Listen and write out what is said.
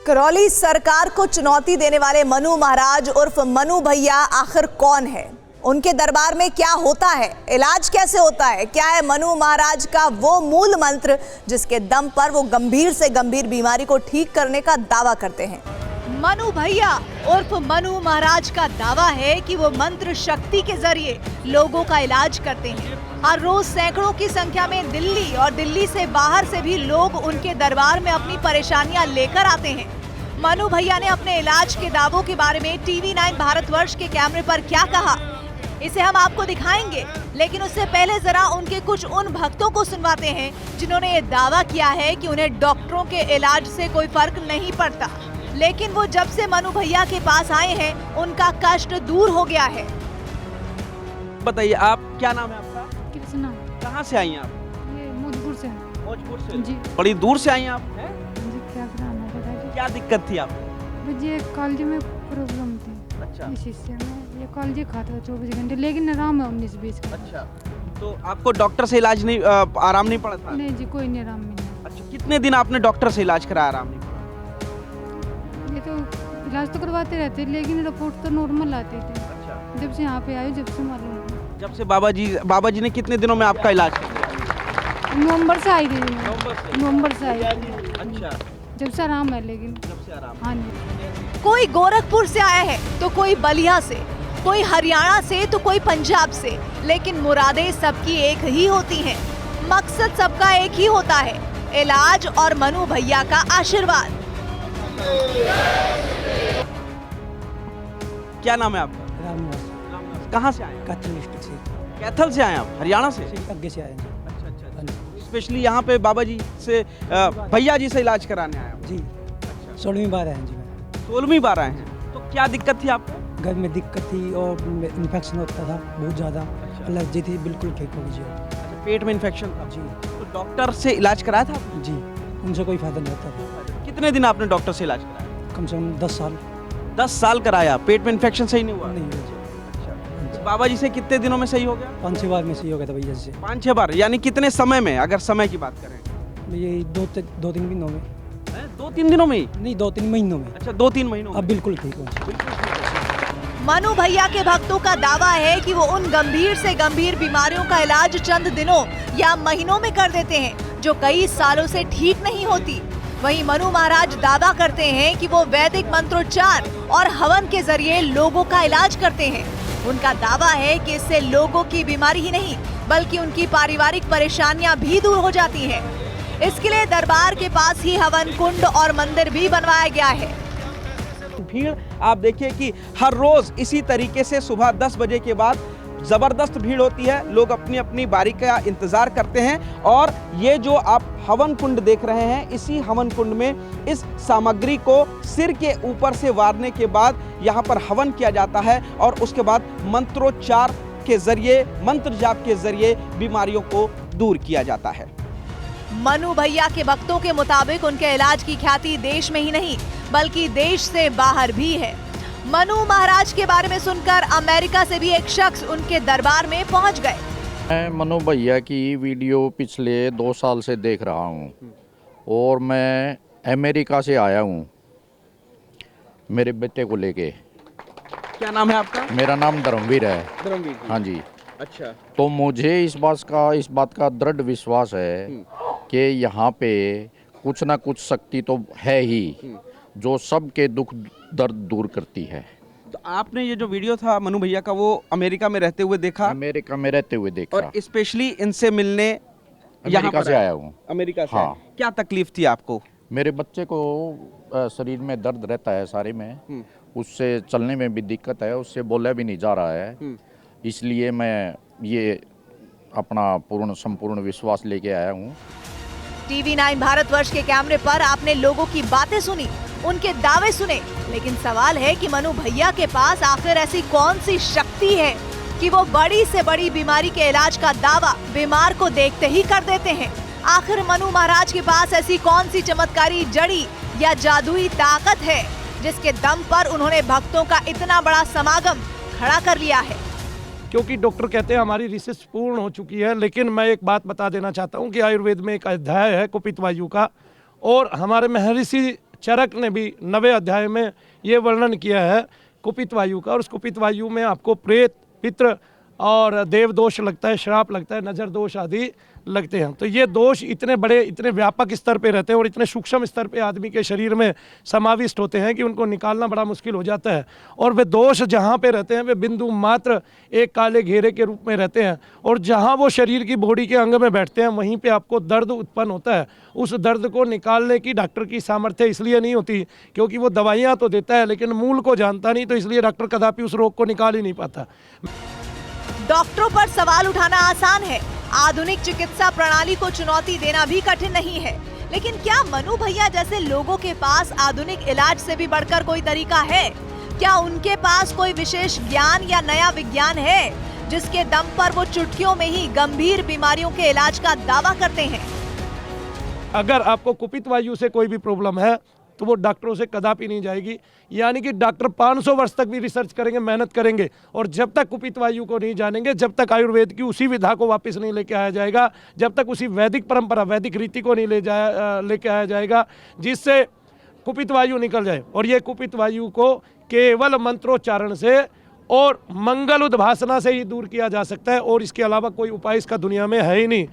करौली सरकार को चुनौती देने वाले मनु महाराज उर्फ मनु भैया आखिर कौन है? उनके दरबार में क्या होता है? इलाज कैसे होता है? क्या है मनु महाराज का वो मूल मंत्र जिसके दम पर वो गंभीर से गंभीर बीमारी को ठीक करने का दावा करते हैं? मनु भैया उर्फ मनु महाराज का दावा है कि वो मंत्र शक्ति के जरिए लोगों का इलाज करते हैं। हर रोज सैकड़ों की संख्या में दिल्ली और दिल्ली से बाहर से भी लोग उनके दरबार में अपनी परेशानियां लेकर आते हैं। मनु भैया ने अपने इलाज के दावों के बारे में TV9 भारतवर्ष के कैमरे पर क्या कहा, इसे हम आपको दिखाएंगे, लेकिन उससे पहले जरा उनके कुछ उन भक्तों को सुनवाते हैं जिन्होंने ये दावा किया है कि उन्हें डॉक्टरों के इलाज से कोई फर्क नहीं पड़ता, लेकिन वो जब से मनु भैया के पास आए हैं उनका कष्ट दूर हो गया है। बताइए, आप क्या नाम है आपका? कृष्णा। कहाँ से आई हैं आप? ये मौजपुर से। मौजपुर से जी। बड़ी दूर से आई हैं आप हैं? जी, क्या कराना बताइए। क्या दिक्कत थी आपको? मुझे कॉलेज में प्रॉब्लम थी। अच्छा। इस हिस्से में ये कॉलेज खाता 24 घंटे, लेकिन आराम है 19-20 का। अच्छा, तो आपको डॉक्टर से इलाज नहीं आराम नहीं पड़ा था? नहीं जी, कोई नहीं आराम मिला। अच्छा, कितने दिन आपने डॉक्टर से इलाज कराया, आराम नहीं पड़ा? ये तो इलाज तो करवाते रहते, लेकिन रिपोर्ट तो नॉर्मल आती थी। अच्छा, जब से यहाँ पे आए जब से मालूम हुआ। जब से बाबा जी ने कितने दिनों में आपका इलाज किया? नवंबर से आई थी। नवंबर से आई। अच्छा, जब से आराम है, लेकिन जब से आराम। हाँ जी। कोई गोरखपुर से आया है तो कोई बलिया से, कोई हरियाणा से तो कोई पंजाब से, लेकिन मुरादें सबकी एक ही होती हैं। मकसद सबका एक ही होता है, इलाज और मनु भैया का आशीर्वाद। क्या नाम है आपका? रामनिवास। कहाँ से आए? कैथल डिस्ट्रिक्ट से। कैथल से आए आप? हरियाणा से? आगे से आए हैं। अच्छा अच्छा। हाँ जी। स्पेशली यहाँ पे बाबा जी से भैया जी से इलाज कराने आए आप? जी, 16वीं बार आए हैं जी मैं। 16वीं बार आए हैं। तो क्या दिक्कत थी आपको? घर में दिक्कत थी और इन्फेक्शन होता था बहुत ज़्यादा। अच्छा। एलर्जी थी, बिल्कुल ठीक हो गई जी। अच्छा, पेट में इन्फेक्शन था? जी तो डॉक्टर से इलाज कराया था आपने? जी, उनसे कोई फायदा नहीं होता था। कितने दिन आपने डॉक्टर से इलाज कराया? कम से कम 10 साल 10 साल कराया, पेट में इन्फेक्शन सही नहीं हुआ? नहीं हुआ जी। अच्छा, तो बाबा जी से कितने दिनों में सही हो गया? 5-6 बार में सही हो गया था भैया से। 5-6 बार, यानी कितने समय में, अगर समय की बात करें? ये 2-3 महीनों में। 2-3 दिनों में ही? नहीं, 2-3 महीनों में। अच्छा, 2-3 महीनों अब बिल्कुल ठीक हो। मनु भैया के भक्तों का दावा है कि वो उन गंभीर से गंभीर बीमारियों का इलाज चंद दिनों या महीनों में कर देते हैं जो कई सालों से ठीक नहीं होती। वहीं मनु महाराज दावा करते हैं कि वो वैदिक मंत्रोच्चार और हवन के जरिए लोगों का इलाज करते हैं। उनका दावा है कि इससे लोगों की बीमारी ही नहीं बल्कि उनकी पारिवारिक परेशानियां भी दूर हो जाती हैं। इसके लिए दरबार के पास ही हवन कुंड और मंदिर भी बनवाया गया है। भीड़ आप देखिए कि हर रोज इसी तरीके से सुबह 10 बजे के बाद जबरदस्त भीड़ होती है। लोग अपनी अपनी बारी का इंतजार करते हैं और ये जो आप हवन कुंड देख रहे हैं, इसी हवन कुंड में इस सामग्री को सिर के ऊपर से वारने के बाद यहाँ पर हवन किया जाता है और उसके बाद मंत्रोच्चार के जरिए, मंत्र जाप के जरिए बीमारियों को दूर किया जाता है। मनु भैया के भक्तों के मुताबिक उनके इलाज की ख्याति देश में ही नहीं बल्कि देश से बाहर भी है। मनु महाराज के बारे में सुनकर अमेरिका से भी एक शख्स उनके दरबार में पहुंच गए। मैं मनु भैया की वीडियो पिछले 2 साल से देख रहा हूं और मैं अमेरिका से आया हूं मेरे बेटे को लेके। क्या नाम है आपका? मेरा नाम धर्मवीर है। धर्मवीर जी। हाँ जी। अच्छा, तो मुझे इस बात का दृढ़ विश्वास है कि यहाँ पे कुछ ना कुछ शक्ति तो है ही जो सबके दुख दर्द दूर करती है। तो आपने ये जो वीडियो था मनु भैया का वो अमेरिका में रहते हुए देखा? अमेरिका में रहते हुए देखा और स्पेशली इनसे मिलने यहाँ अमेरिका पर से आया हूँ। अमेरिका से? हाँ। क्या तकलीफ थी आपको? मेरे बच्चे को शरीर में दर्द रहता है सारे में, उससे चलने में भी दिक्कत है, उससे बोला भी नहीं जा रहा है, इसलिए मैं ये अपना संपूर्ण विश्वास लेके आया हूँ। TV9 भारतवर्ष के कैमरे पर आपने लोगों की बातें सुनी, उनके दावे सुने, लेकिन सवाल है कि मनु भैया के पास आखिर ऐसी कौन सी शक्ति है कि वो बड़ी से बड़ी बीमारी के इलाज का दावा बीमार को देखते ही कर देते हैं। आखिर मनु महाराज के पास ऐसी कौन सी चमत्कारी जड़ी या जादुई ताकत है जिसके दम पर उन्होंने भक्तों का इतना बड़ा समागम खड़ा कर लिया है? क्योंकि डॉक्टर कहते हैं हमारी रिसर्च पूर्ण हो चुकी है, लेकिन मैं एक बात बता देना चाहता हूं कि आयुर्वेद में एक अध्याय है कुपित वायु का, और हमारे महर्षि चरक ने भी 90वें अध्याय में ये वर्णन किया है कुपित वायु का, और उस कुपित वायु में आपको प्रेत, पितृ और देव दोष लगता है, श्राप लगता है, नजर दोष आदि लगते हैं। तो ये दोष इतने बड़े, इतने व्यापक स्तर पे रहते हैं और इतने सूक्ष्म स्तर पे आदमी के शरीर में समाविष्ट होते हैं कि उनको निकालना बड़ा मुश्किल हो जाता है। और वे दोष जहाँ पे रहते हैं वे बिंदु मात्र एक काले घेरे के रूप में रहते हैं, और जहाँ वो शरीर की बॉडी के अंग में बैठते हैं वहीं पे आपको दर्द उत्पन्न होता है। उस दर्द को निकालने की डॉक्टर की सामर्थ्य इसलिए नहीं होती क्योंकि वो दवाइयाँ तो देता है लेकिन मूल को जानता नहीं, तो इसलिए डॉक्टर कदापि उस रोग को निकाल ही नहीं पाता। डॉक्टरों पर सवाल उठाना आसान है, आधुनिक चिकित्सा प्रणाली को चुनौती देना भी कठिन नहीं है, लेकिन क्या मनु भैया जैसे लोगों के पास आधुनिक इलाज से भी बढ़कर कोई तरीका है? क्या उनके पास कोई विशेष ज्ञान या नया विज्ञान है जिसके दम पर वो चुटकियों में ही गंभीर बीमारियों के इलाज का दावा करते हैं? अगर आपको कुपित वायु से कोई भी प्रॉब्लम है तो वो डॉक्टरों से कदापि नहीं जाएगी, यानी कि डॉक्टर 500 वर्ष तक भी रिसर्च करेंगे, मेहनत करेंगे, और जब तक कुपित वायु को नहीं जानेंगे, जब तक आयुर्वेद की उसी विधा को वापस नहीं लेके आया जाएगा, जब तक उसी वैदिक परंपरा, वैदिक रीति को नहीं लेके आया जाएगा जिससे कुपित वायु निकल जाए। और ये कुपित वायु को केवल मंत्रोच्चारण से और मंगल उद्भासना से ही दूर किया जा सकता है, और इसके अलावा कोई उपाय इसका दुनिया में है ही नहीं।